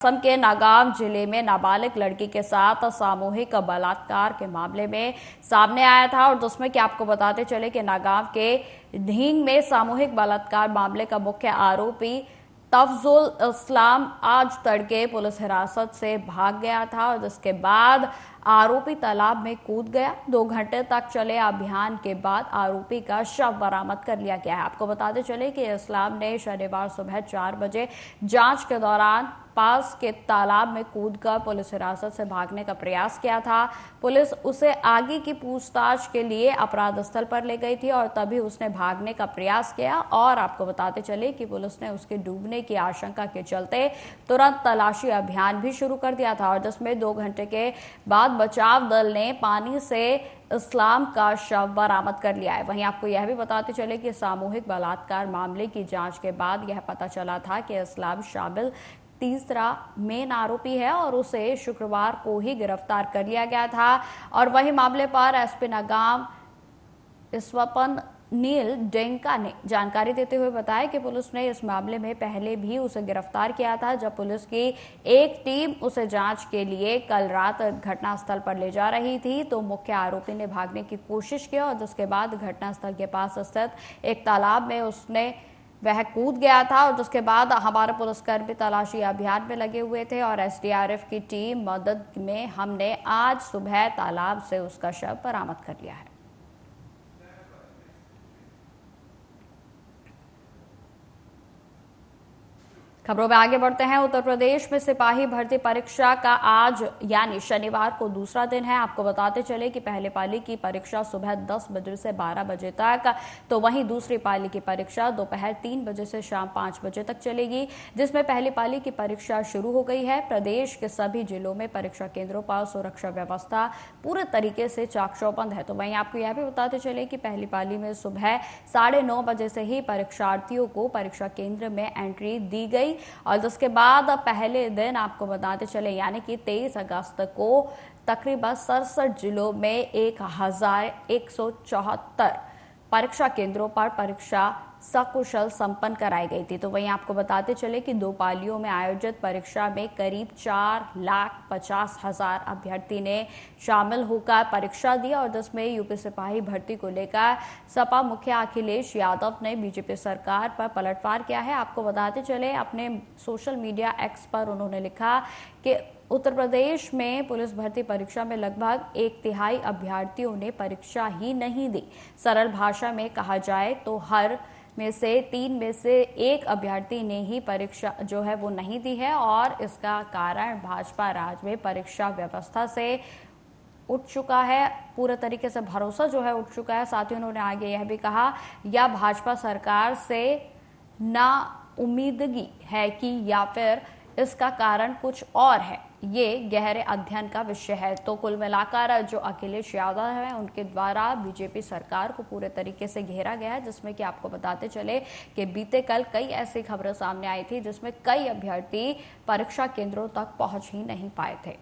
असम के नागांव जिले में नाबालिग लड़की के साथ सामूहिक बलात्कार के मामले में सामने आया था और जिसमें कि आपको बताते चले कि नागांव के ढींग में सामूहिक बलात्कार मामले का मुख्य आरोपी तफजुल इस्लाम आज तड़के पुलिस हिरासत से भाग गया था और जिसके बाद आरोपी तालाब में कूद गया। 2 घंटे तक चले अभियान के बाद आरोपी का शव बरामद कर लिया गया है। आपको बताते चले कि इस्लाम ने शनिवार सुबह 4 बजे जांच के दौरान पास के तालाब में कूदकर पुलिस हिरासत से भागने का प्रयास किया था। पुलिस उसे आगे की पूछताछ के लिए अपराध स्थल पर ले गई थी और तभी उसने भागने का प्रयास किया और आपको बताते चले कि पुलिस ने उसके डूबने की आशंका के चलते तुरंत तलाशी अभियान भी शुरू कर दिया था और जिसमें 2 घंटे के बाद बचाव दल ने पानी से इस्लाम का शव बरामद कर लिया है। वहीं आपको यह भी बताते चले कि सामूहिक बलात्कार मामले की जांच के बाद यह पता चला था कि इस्लाम शामिल तीसरा मेन आरोपी है और उसे शुक्रवार को ही गिरफ्तार कर लिया गया था। और वही मामले पर एसपी नागांव स्वपन नील डेंका ने जानकारी देते हुए बताया कि पुलिस ने इस मामले में पहले भी उसे गिरफ्तार किया था जब पुलिस की एक टीम उसे जांच के लिए कल रात घटनास्थल पर ले जा रही थी तो मुख्य आरोपी ने भागने की कोशिश की और जिसके बाद घटनास्थल के पास स्थित एक तालाब में वह कूद गया था और जिसके बाद हमारे पुलिसकर्मी तलाशी अभियान में लगे हुए थे और एसडीआरएफ की टीम मदद में हमने आज सुबह तालाब से उसका शव बरामद कर लिया है। खबरों में आगे बढ़ते हैं। उत्तर प्रदेश में सिपाही भर्ती परीक्षा का आज यानी शनिवार को दूसरा दिन है। आपको बताते चले कि पहले पाली की परीक्षा सुबह 10 बजे से 12 बजे तक, तो वहीं दूसरी पाली की परीक्षा दोपहर 3 बजे से शाम 5 बजे तक चलेगी, जिसमें पहली पाली की परीक्षा शुरू हो गई है। प्रदेश के सभी जिलों में परीक्षा केंद्रों पर सुरक्षा व्यवस्था पूरे तरीके से चाक चौबंद है। तो वहीं आपको यह भी बताते चले कि पहली पाली में सुबह 9:30 बजे से ही परीक्षार्थियों को परीक्षा केंद्र में एंट्री दी गई और जिसके बाद पहले दिन आपको बताते चले यानी कि 23 अगस्त को तकरीबन 67 जिलों में 1174 परीक्षा केंद्रों पर परीक्षा सकुशल संपन्न कराई गई थी। तो वहीं आपको बताते चले कि 2 पालियों में आयोजित परीक्षा में करीब 4,50,000 अभ्यर्थी ने शामिल होकर परीक्षा दी और जिसमें यूपी सिपाही भर्ती को लेकर सपा मुखिया अखिलेश यादव ने बीजेपी सरकार पर पलटवार किया है। आपको बताते चले अपने सोशल मीडिया एक्स पर उन्होंने लिखा कि उत्तर प्रदेश में पुलिस भर्ती परीक्षा में लगभग 1/3 अभ्यर्थियों ने परीक्षा ही नहीं दी। सरल भाषा में कहा जाए तो हर में से 3 में से 1 अभ्यर्थी ने ही परीक्षा जो है वो नहीं दी है और इसका कारण भाजपा राज में परीक्षा व्यवस्था से उठ चुका है, पूरे तरीके से भरोसा जो है उठ चुका है। साथ ही उन्होंने आगे यह भी कहा या भाजपा सरकार से ना उम्मीदगी है कि या फिर इसका कारण कुछ और है, ये गहरे अध्ययन का विषय है। तो कुल मिलाकर जो अखिलेश यादव हैं उनके द्वारा बीजेपी सरकार को पूरे तरीके से घेरा गया है, जिसमें कि आपको बताते चले कि बीते कल कई ऐसी खबरें सामने आई थी जिसमें कई अभ्यर्थी परीक्षा केंद्रों तक पहुंच ही नहीं पाए थे।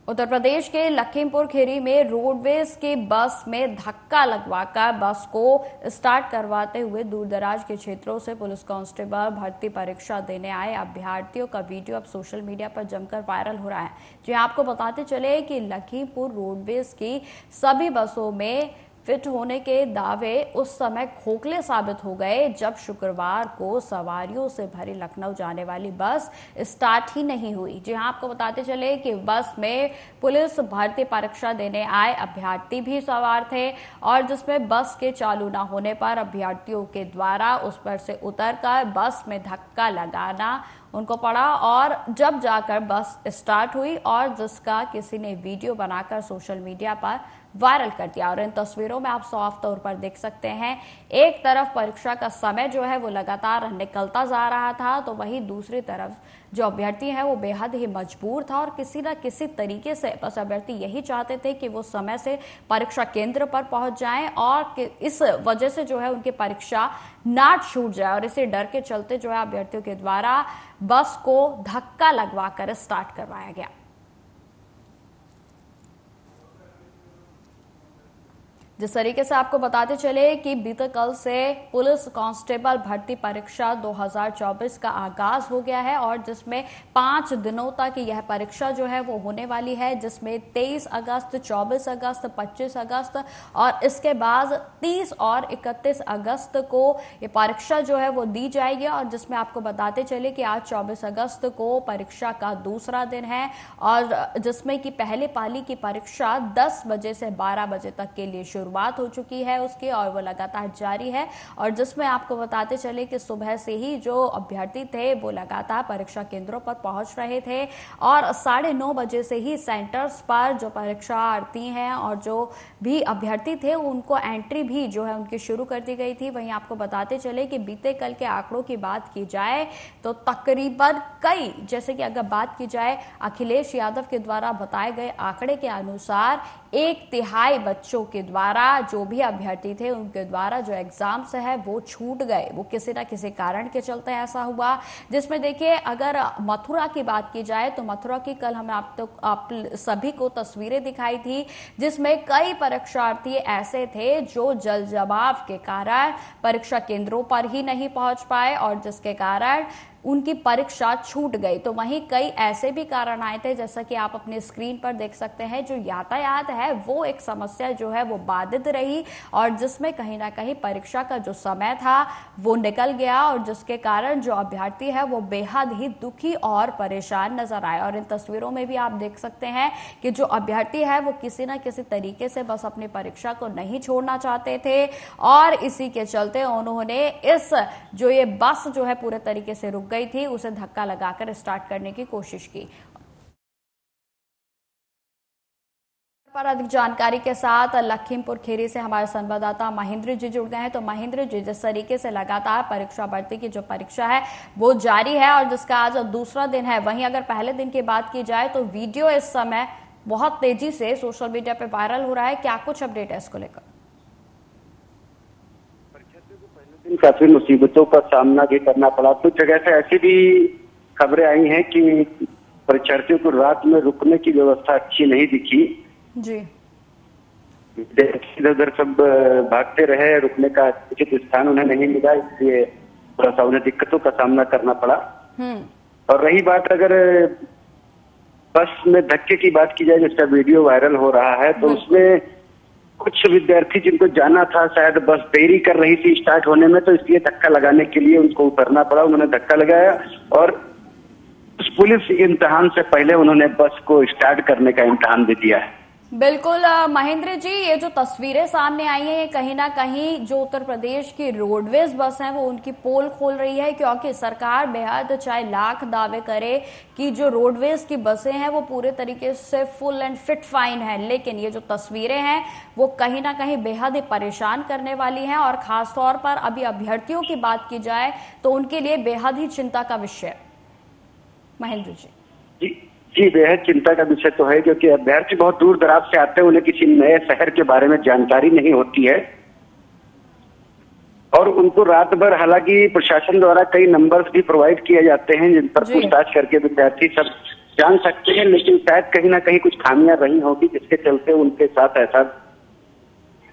उत्तर प्रदेश के लखीमपुर खीरी में रोडवेज के बस में धक्का लगवाकर बस को स्टार्ट करवाते हुए दूरदराज के क्षेत्रों से पुलिस कांस्टेबल भर्ती परीक्षा देने आए अभ्यर्थियों का वीडियो अब सोशल मीडिया पर जमकर वायरल हो रहा है। जी आपको बताते चले कि लखीमपुर रोडवेज की सभी बसों में फिट होने के दावे उस समय खोखले साबित हो गए जब शुक्रवार को सवारियों से भरी लखनऊ जाने वाली बस स्टार्ट ही नहीं हुई। जी हाँ, आपको बताते चले कि बस में पुलिस भर्ती परीक्षा देने आए अभ्यर्थी भी सवार थे और जिसमें बस के चालू न होने पर अभ्यर्थियों के द्वारा उस पर से उतरकर बस में धक्का लगाना उनको पड़ा और जब जाकर बस स्टार्ट हुई और जिसका किसी ने वीडियो बनाकर सोशल मीडिया पर वायरल कर दिया। और इन तस्वीरों में आप साफ तौर पर देख सकते हैं, एक तरफ परीक्षा का समय जो है वो लगातार निकलता जा रहा था तो वहीं दूसरी तरफ जो अभ्यर्थी है वो बेहद ही मजबूर था और किसी न किसी तरीके से बस अभ्यर्थी यही चाहते थे कि वो समय से परीक्षा केंद्र पर पहुंच जाएं और इस वजह से जो है उनकी परीक्षा ना छूट जाए और इसी डर के चलते जो है अभ्यर्थियों के द्वारा बस को धक्का लगवाकर स्टार्ट करवाया गया। जिस तरीके से आपको बताते चले कि बीते कल से पुलिस कांस्टेबल भर्ती परीक्षा 2024 का आगाज हो गया है और जिसमें 5 दिनों तक यह परीक्षा जो है वो होने वाली है, जिसमें 23 अगस्त, 24 अगस्त, 25 अगस्त और इसके बाद 30 और 31 अगस्त को ये परीक्षा जो है वो दी जाएगी। और जिसमें आपको बताते चले कि आज 24 अगस्त को परीक्षा का दूसरा दिन है और जिसमें कि पहले पाली की परीक्षा 10 बजे से 12 बजे तक के लिए शुरुआत हो चुकी है उसकी और वो लगातार जारी है। और जिसमें आपको बताते चले कि सुबह से ही जो अभ्यर्थी थे वो लगातार परीक्षा केंद्रों पर पहुंच रहे थे और 9:30 बजे से ही सेंटर्स पर जो परीक्षार्थी हैं और जो भी अभ्यर्थी थे उनको एंट्री भी जो है उनकी शुरू कर दी गई थी। वहीं आपको बताते चले कि बीते कल के आंकड़ों की बात की जाए तो तकरीबन कई, जैसे कि अगर बात की जाए अखिलेश यादव के द्वारा बताए गए आंकड़े के अनुसार 1/3 बच्चों के द्वारा, जो भी अभ्यर्थी थे उनके द्वारा जो एग्जाम्स है वो छूट गए। वो किसी ना किसी कारण के चलते ऐसा हुआ। जिसमें देखिए अगर मथुरा की बात की जाए तो मथुरा की कल हमें आप सभी को तस्वीरें दिखाई थी जिसमें कई परीक्षार्थी ऐसे थे जो जल जवाब के कारण परीक्षा केंद्रों पर ही नहीं पहुंच पाए और जिसके कारण उनकी परीक्षा छूट गई। तो वहीं कई ऐसे भी कारण आए थे, जैसा कि आप अपने स्क्रीन पर देख सकते हैं, जो यातायात है वो एक समस्या जो है वो बाधित रही और जिसमें कहीं ना कहीं परीक्षा का जो समय था वो निकल गया और जिसके कारण जो अभ्यर्थी है वो बेहद ही दुखी और परेशान नजर आए। और इन तस्वीरों में भी आप देख सकते हैं कि जो अभ्यर्थी है वो किसी ना किसी तरीके से बस अपनी परीक्षा को नहीं छोड़ना चाहते थे और इसी के चलते उन्होंने इस जो ये बस जो है पूरे तरीके से रुक गई थी उसे धक्का लगाकर स्टार्ट करने की कोशिश की। पर अधिक जानकारी के साथ लखीमपुर खीरी से हमारे संवाददाता महेंद्र जी जुड़ गए हैं। तो महेंद्र जी, जिस तरीके से लगातार परीक्षा भर्ती की जो परीक्षा है वो जारी है और जिसका आज दूसरा दिन है, वहीं अगर पहले दिन की बात की जाए तो वीडियो इस समय बहुत तेजी से सोशल मीडिया पे वायरल हो रहा है, क्या कुछ अपडेट है इसको लेकर? काफी मुसीबतों का सामना भी करना पड़ा। कुछ जगह से ऐसी भी खबरें आई हैं कि परीक्षार्थियों को रात में रुकने की व्यवस्था अच्छी नहीं दिखी जी। इधर उधर सब भागते रहे, रुकने का उचित स्थान उन्हें नहीं मिला, इसलिए थोड़ा सा उन्हें दिक्कतों का सामना करना पड़ा। और रही बात अगर बस में धक्के की बात की जाए, जिसका वीडियो वायरल हो रहा है, तो उसमें कुछ विद्यार्थी जिनको जाना था, शायद बस देरी कर रही थी स्टार्ट होने में, तो इसलिए धक्का लगाने के लिए उनको उतरना पड़ा। उन्होंने धक्का लगाया और उस पुलिस इम्तिहान से पहले उन्होंने बस को स्टार्ट करने का इम्तिहान भी दिया है। बिल्कुल महेंद्र जी, ये जो तस्वीरें सामने आई हैं कहीं ना कहीं जो उत्तर प्रदेश की रोडवेज बस है वो उनकी पोल खोल रही है, क्योंकि सरकार बेहद चाहे लाख दावे करे कि जो रोडवेज की बसें हैं वो पूरे तरीके से फुल एंड फिट फाइन है, लेकिन ये जो तस्वीरें हैं वो कहीं ना कहीं बेहद ही परेशान करने वाली हैं और खासतौर पर अभी अभ्यर्थियों की बात की जाए तो उनके लिए बेहद ही चिंता का विषय। महेंद्र जी जी, बेहद चिंता का विषय तो है, क्योंकि अभ्यर्थी बहुत दूर दराज से आते हैं, उन्हें किसी नए शहर के बारे में जानकारी नहीं होती है और उनको रात भर, हालांकि प्रशासन द्वारा कई नंबर्स भी प्रोवाइड किए जाते हैं जिन पर पूछताछ करके विद्यार्थी सब जान सकते हैं, लेकिन शायद कहीं ना कहीं कुछ खामियां रही होगी जिसके चलते उनके साथ ऐसा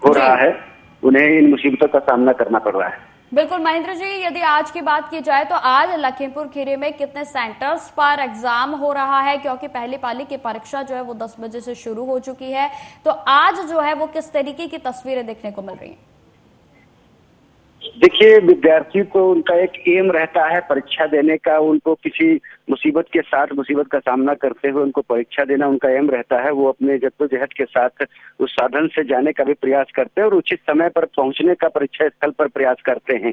हो रहा है, उन्हें इन मुसीबतों का सामना करना पड़ रहा है। बिल्कुल महेंद्र जी, यदि आज की बात की जाए तो आज लखीमपुर खीरी में कितने सेंटर्स पर एग्जाम हो रहा है, क्योंकि पहली पाली की परीक्षा जो है वो 10 बजे से शुरू हो चुकी है, तो आज जो है वो किस तरीके की तस्वीरें देखने को मिल रही हैं? देखिए, विद्यार्थी को उनका एक एम रहता है परीक्षा देने का, उनको किसी मुसीबत के साथ, मुसीबत का सामना करते हुए उनको परीक्षा देना उनका एम रहता है। वो अपने जद्दोजहद के साथ उस साधन से जाने का भी प्रयास करते हैं और उचित समय पर पहुंचने का परीक्षा स्थल पर प्रयास करते हैं।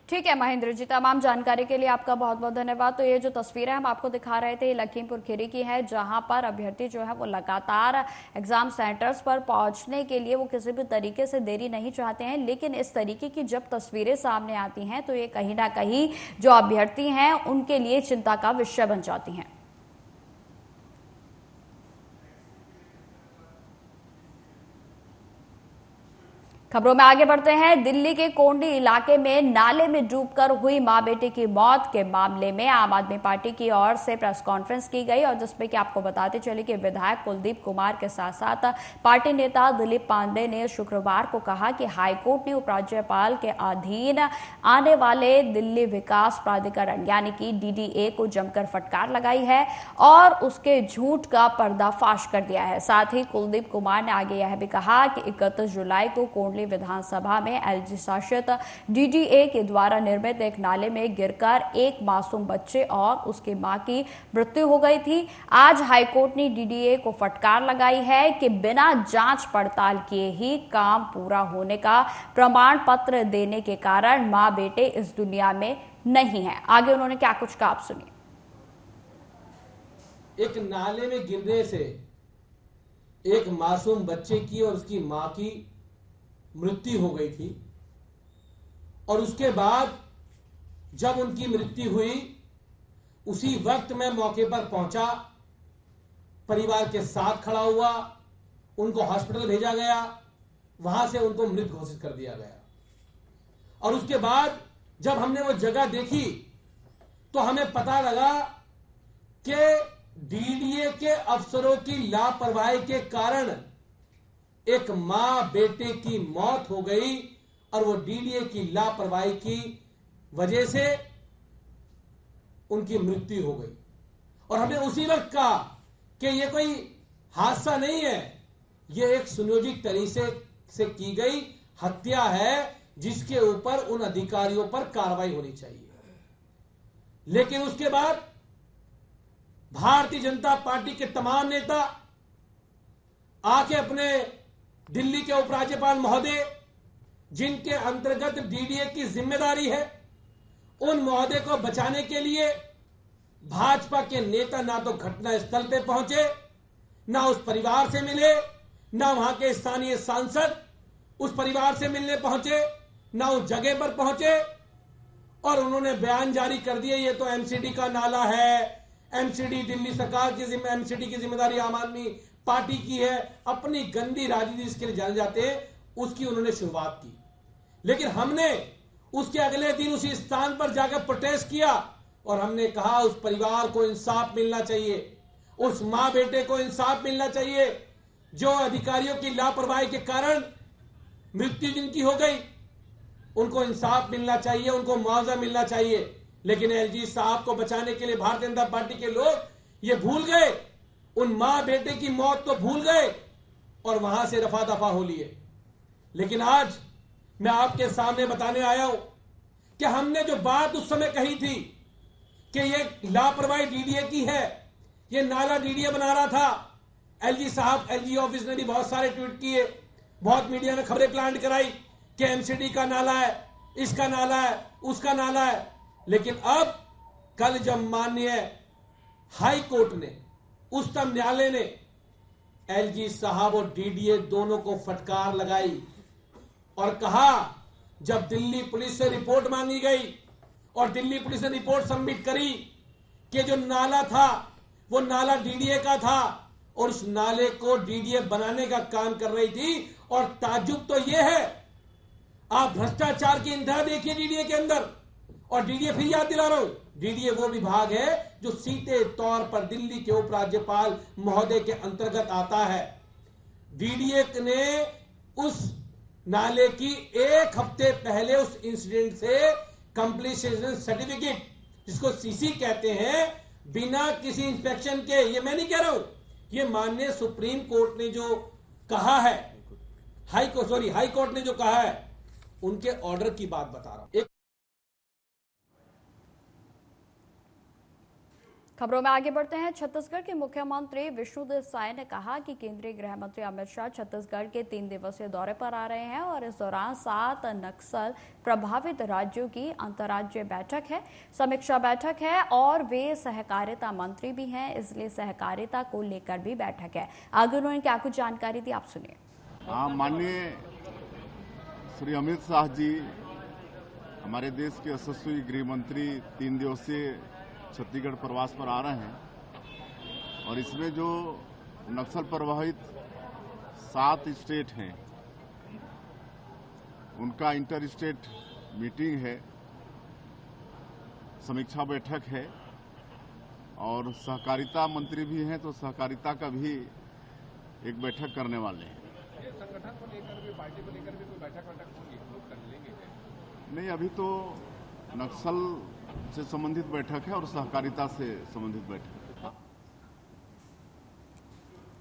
ठीक है महेंद्र जी, तमाम जानकारी के लिए आपका बहुत बहुत धन्यवाद। तो ये जो तस्वीरें हम आपको दिखा रहे थे लखीमपुर खीरी की है, जहां पर अभ्यर्थी जो है वो लगातार एग्जाम सेंटर्स पर पहुंचने के लिए वो किसी भी तरीके से देरी नहीं चाहते हैं, लेकिन इस तरीके की जब तस्वीरें सामने आती हैं तो ये कहीं ना कहीं जो अभ्यर्थी हैं उनके लिए चिंता का विषय बन जाती हैं। खबरों में आगे बढ़ते हैं। दिल्ली के कोंडी इलाके में नाले में डूबकर हुई मां बेटे की मौत के मामले में आम आदमी पार्टी की ओर से प्रेस कॉन्फ्रेंस की गई और जिसमें कि आपको बताते चले कि विधायक कुलदीप कुमार के साथ साथ पार्टी नेता दिलीप पांडे ने शुक्रवार को कहा कि हाईकोर्ट ने उपराज्यपाल के अधीन आने वाले दिल्ली विकास प्राधिकरण यानी कि DDA को जमकर फटकार लगाई है और उसके झूठ का पर्दाफाश कर दिया है। साथ ही कुलदीप कुमार ने आगे यह भी कहा कि 31 जुलाई को विधानसभा में LG शासित DDA के द्वारा निर्मित एक नाले में गिरकर एक मासूम बच्चे और उसकी मां की मृत्यु हो गई थी। आज हाईकोर्ट ने DDA को फटकार लगाई है कि बिना जांच पड़ताल किए ही काम पूरा होने का प्रमाण पत्र देने के कारण मां बेटे इस दुनिया में नहीं है। आगे उन्होंने क्या कुछ कहा, आप सुनिए। एक नाले में गिरने से एक मासूम बच्चे की और उसकी मां की मृत्यु हो गई थी और उसके बाद जब उनकी मृत्यु हुई उसी वक्त मैं मौके पर पहुंचा, परिवार के साथ खड़ा हुआ, उनको हॉस्पिटल भेजा गया, वहां से उनको मृत घोषित कर दिया गया। और उसके बाद जब हमने वो जगह देखी तो हमें पता लगा कि DDA के अफसरों की लापरवाही के कारण एक मां बेटे की मौत हो गई और वो DDA की लापरवाही की वजह से उनकी मृत्यु हो गई। और हमने उसी वक्त कहा कि ये कोई हादसा नहीं है, ये एक सुनियोजित तरीके से की गई हत्या है जिसके ऊपर उन अधिकारियों पर कार्रवाई होनी चाहिए। लेकिन उसके बाद भारतीय जनता पार्टी के तमाम नेता आके अपने दिल्ली के उपराज्यपाल महोदय जिनके अंतर्गत DDA की जिम्मेदारी है, उन महोदय को बचाने के लिए भाजपा के नेता ना तो घटना स्थल पे पहुंचे, ना उस परिवार से मिले, ना वहां के स्थानीय सांसद उस परिवार से मिलने पहुंचे, ना उस जगह पर पहुंचे और उन्होंने बयान जारी कर दिए ये तो MCD का नाला है, MCD दिल्ली सरकार की MCD की जिम्मेदारी आम आदमी पार्टी की है। अपनी गंदी राजनीति जिसके लिए जाने जाते हैं उसकी उन्होंने शुरुआत की। लेकिन हमने उसके अगले दिन उसी स्थान पर जाकर प्रोटेस्ट किया और हमने कहा उस परिवार को इंसाफ मिलना चाहिए, उस मां बेटे को इंसाफ मिलना चाहिए जो अधिकारियों की लापरवाही के कारण मृत्यु जिनकी हो गई, उनको इंसाफ मिलना चाहिए, उनको मुआवजा मिलना चाहिए। लेकिन LG साहब को बचाने के लिए भारतीय जनता पार्टी के लोग ये भूल गए, उन मां बेटे की मौत तो भूल गए और वहां से रफा दफा हो लिए। लेकिन आज मैं आपके सामने बताने आया हूं कि हमने जो बात उस समय कही थी कि ये लापरवाही DDA की है, ये नाला DDA बना रहा था। LG साहब, LG ऑफिस ने भी बहुत सारे ट्वीट किए, बहुत मीडिया में खबरें प्लांट कराई कि MCD का नाला है, इसका नाला है, उसका नाला है। लेकिन अब कल जब माननीय हाई कोर्ट ने, उच्चतम न्यायालय ने LG साहब और DDA दोनों को फटकार लगाई और कहा जब दिल्ली पुलिस से रिपोर्ट मांगी गई और दिल्ली पुलिस ने रिपोर्ट सबमिट करी कि जो नाला था वो नाला DDA का था और उस नाले को DDA बनाने का काम कर रही थी। और ताज्जुब तो यह है, आप भ्रष्टाचार की इंतहा देखिए DDA के अंदर। और DDA फिर याद दिला रहा हूं, DDA वो विभाग है जो सीधे तौर पर दिल्ली के उपराज्यपाल महोदय के अंतर्गत आता है। DDA ने उस नाले की एक हफ्ते पहले उस इंसिडेंट से कंप्लीशन सर्टिफिकेट, जिसको CC कहते हैं, बिना किसी इंस्पेक्शन के, ये मैं नहीं कह रहा हूं, ये माननीय सुप्रीम कोर्ट ने जो कहा है, हाई कोर्ट ने जो कहा है, उनके ऑर्डर की बात बता रहा हूं। खबरों में आगे बढ़ते हैं। छत्तीसगढ़ के मुख्यमंत्री विष्णुदेव साय ने कहा कि केंद्रीय गृह मंत्री अमित शाह छत्तीसगढ़ के 3 दिवसीय दौरे पर आ रहे हैं और इस दौरान 7 नक्सल प्रभावित राज्यों की अंतर्राज्यीय बैठक है, समीक्षा बैठक है और वे सहकारिता मंत्री भी हैं, इसलिए सहकारिता को लेकर भी बैठक है। आगे उन्होंने क्या कुछ जानकारी दी, आप सुनिए। माननीय श्री अमित शाह जी हमारे देश के यशस्वी गृह मंत्री 3 दिवसीय छत्तीसगढ़ प्रवास पर आ रहे हैं और इसमें जो नक्सल प्रभावित 7 स्टेट हैं उनका इंटर स्टेट मीटिंग है, समीक्षा बैठक है और सहकारिता मंत्री भी हैं, तो सहकारिता का भी एक बैठक करने वाले हैं। संगठन को लेकर भी, पार्टी को लेकर भी कोई बैठक होगी, लोग कर लेंगे? नहीं, अभी तो नक्सल से संबंधित बैठक है और सहकारिता से संबंधित बैठक है।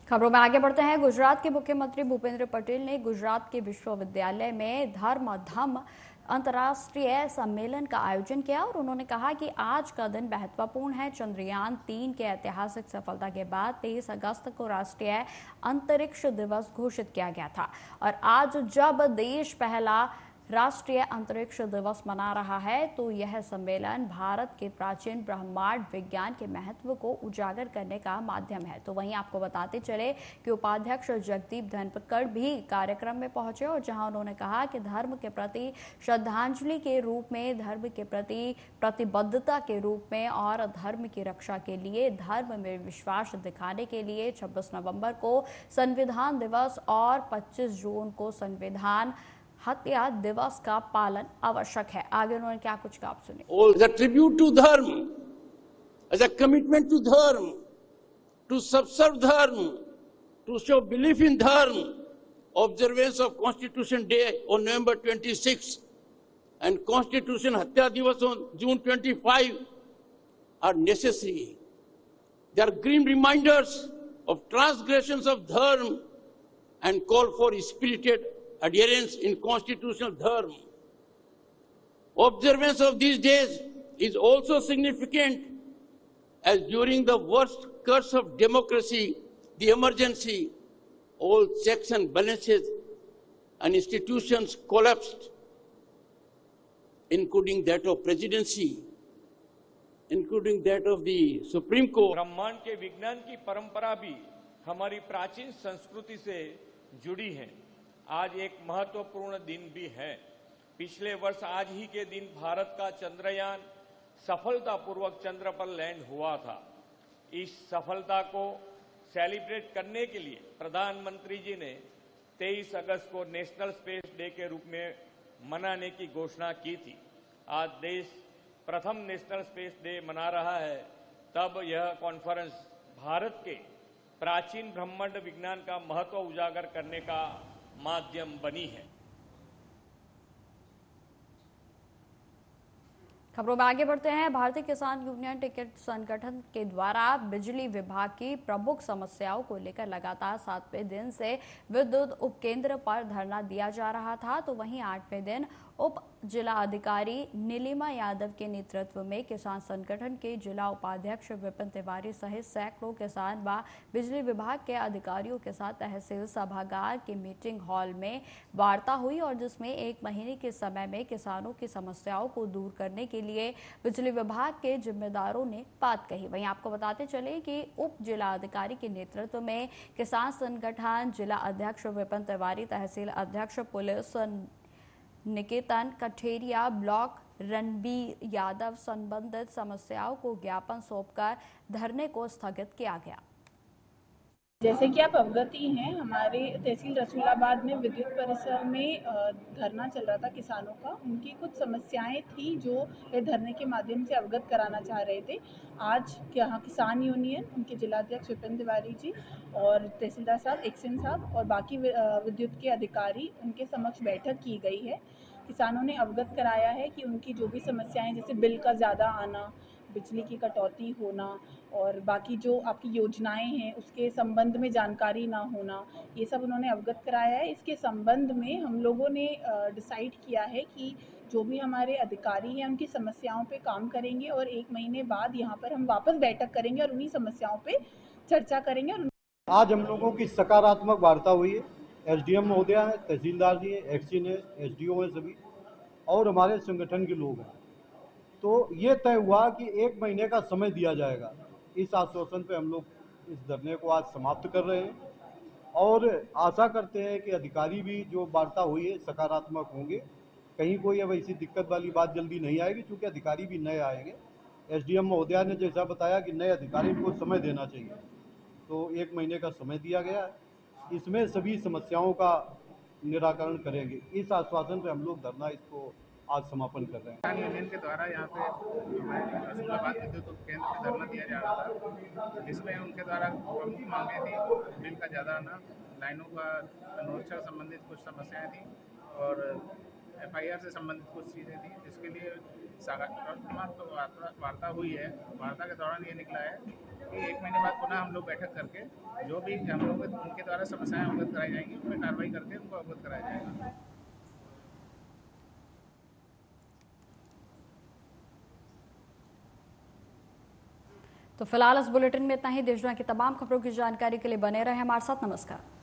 खबरों में आगे बढ़ते हैं। गुजरात के मुख्यमंत्री भूपेंद्र पटेल ने गुजरात के विश्वविद्यालय में धर्म धम्म अंतर्राष्ट्रीय सम्मेलन का आयोजन किया और उन्होंने कहा कि आज का दिन महत्वपूर्ण है। चंद्रयान 3 के ऐतिहासिक सफलता के बाद 23 अगस्त को राष्ट्रीय अंतरिक्ष दिवस घोषित किया गया था और आज जब देश पहला राष्ट्रीय अंतरिक्ष दिवस मना रहा है तो यह सम्मेलन भारत के प्राचीन ब्रह्मांड विज्ञान के महत्व को उजागर करने का माध्यम है। तो वहीं आपको बताते चले कि उपाध्यक्ष जगदीप धनखड़ भी कार्यक्रम में पहुंचे और जहां उन्होंने कहा कि धर्म के प्रति श्रद्धांजलि के रूप में, धर्म के प्रति प्रतिबद्धता के रूप में और धर्म की रक्षा के लिए, धर्म में विश्वास दिखाने के लिए 26 नवंबर को संविधान दिवस और 25 जून को संविधान हत्या दिवस का पालन आवश्यक है। आगे उन्होंने क्या कुछ कहा, आप सुनिए। As a tribute to dharma, as a commitment to dharma, to subserve dharma, to show belief in dharma, observance of Constitution Day on November 26 and Constitution Hatya Divas on June 25 are necessary. They are grim reminders of transgressions of dharma and call for spirited adherence in constitutional dharma. Observance of these days is also significant as during the worst curse of democracy, the emergency, all checks and balances and institutions collapsed, including that of presidency, including that of the Supreme Court. ब्रह्मांड के विज्ञान की परंपरा भी हमारी प्राचीन संस्कृति से जुड़ी है। आज एक महत्वपूर्ण दिन भी है। पिछले वर्ष आज ही के दिन भारत का चंद्रयान सफलतापूर्वक चंद्र पर लैंड हुआ था। इस सफलता को सेलिब्रेट करने के लिए प्रधानमंत्री जी ने 23 अगस्त को नेशनल स्पेस डे के रूप में मनाने की घोषणा की थी। आज देश प्रथम नेशनल स्पेस डे मना रहा है, तब यह कॉन्फ्रेंस भारत के प्राचीन ब्रह्मांड विज्ञान का महत्व उजागर करने का माध्यम बनी है। खबरों में आगे बढ़ते हैं। भारतीय किसान यूनियन टिकट संगठन के द्वारा बिजली विभाग की प्रमुख समस्याओं को लेकर लगातार 7वें दिन से विद्युत उपकेंद्र पर धरना दिया जा रहा था, तो वहीं 8वें दिन उप जिला अधिकारी नीलिमा यादव के नेतृत्व में किसान संगठन के जिला उपाध्यक्ष विपिन तिवारी सहित सैकड़ों किसान व बिजली विभाग के अधिकारियों के साथ तहसील सभागार के मीटिंग हॉल में वार्ता हुई और जिसमें 1 महीने के समय में किसानों की समस्याओं को दूर करने के लिए बिजली विभाग के जिम्मेदारों ने बात कही। वहीं आपको बताते चले कि उप जिला अधिकारी के नेतृत्व में किसान संगठन जिला अध्यक्ष विपिन तिवारी, तहसील अध्यक्ष पुलिस निकेतन कठेरिया, ब्लॉक रणबीर यादव संबंधित समस्याओं को ज्ञापन सौंपकर धरने को स्थगित किया गया। जैसे कि आप अवगत ही हैं, हमारे तहसील रसूलाबाद में विद्युत परिसर में धरना चल रहा था किसानों का। उनकी कुछ समस्याएं थी जो वे धरने के माध्यम से अवगत कराना चाह रहे थे। आज यहाँ किसान यूनियन, उनके जिलाध्यक्ष विपिन तिवारी जी और तहसीलदार साहब, एक्सन साहब और बाकी विद्युत के अधिकारी, उनके समक्ष बैठक की गई है। किसानों ने अवगत कराया है कि उनकी जो भी समस्याएं, जैसे बिल का ज़्यादा आना, बिजली की कटौती होना और बाकी जो आपकी योजनाएं हैं उसके संबंध में जानकारी ना होना, ये सब उन्होंने अवगत कराया है। इसके संबंध में हम लोगों ने डिसाइड किया है कि जो भी हमारे अधिकारी हैं उनकी समस्याओं पे काम करेंगे और 1 महीने बाद यहाँ पर हम वापस बैठक करेंगे और उन्हीं समस्याओं पे चर्चा करेंगे। आज हम लोगों की सकारात्मक वार्ता हुई है। एसडीएम महोदया है, तहसीलदार जी है, एक्सिन है, एसडीओ है सभी, और हमारे संगठन के लोग हैं। तो ये तय हुआ कि 1 महीने का समय दिया जाएगा। इस आश्वासन पे हम लोग इस धरने को आज समाप्त कर रहे हैं और आशा करते हैं कि अधिकारी भी जो वार्ता हुई है सकारात्मक होंगे। कहीं कोई अब ऐसी दिक्कत वाली बात जल्दी नहीं आएगी, क्योंकि अधिकारी भी नए आएंगे। एसडीएम महोदया ने जैसा बताया कि नए अधिकारी को समय देना चाहिए, तो 1 महीने का समय दिया गया है। इसमें सभी समस्याओं का निराकरण करेंगे। इस आश्वासन पे हम लोग धरना इसको आज समापन कर रहे हैं। किसान यूनियन के द्वारा यहाँ पे हमारे रसूलाबाद विद्युत केंद्र पे धरना दिया जा रहा था, जिसमें उनके द्वारा प्रमुख मांगे थी बिल का ज़्यादा आना, लाइनों का अनुरक्षा संबंधित कुछ समस्याएं थी और FIR से संबंधित कुछ चीज़ें थी, जिसके लिए सकारात्मक वार्ता हुई है। वार्ता के दौरान ये निकला है कि 1 महीने बाद पुनः हम लोग बैठक करके जो भी हम लोग उनके द्वारा समस्याएं अवगत कराई जाएंगी, उन पर कार्रवाई करके उनको अवगत कराया जाएगा। तो फिलहाल इस बुलेटिन में इतना ही। देश दुनिया की तमाम खबरों की जानकारी के लिए बने रहे हमारे साथ। नमस्कार।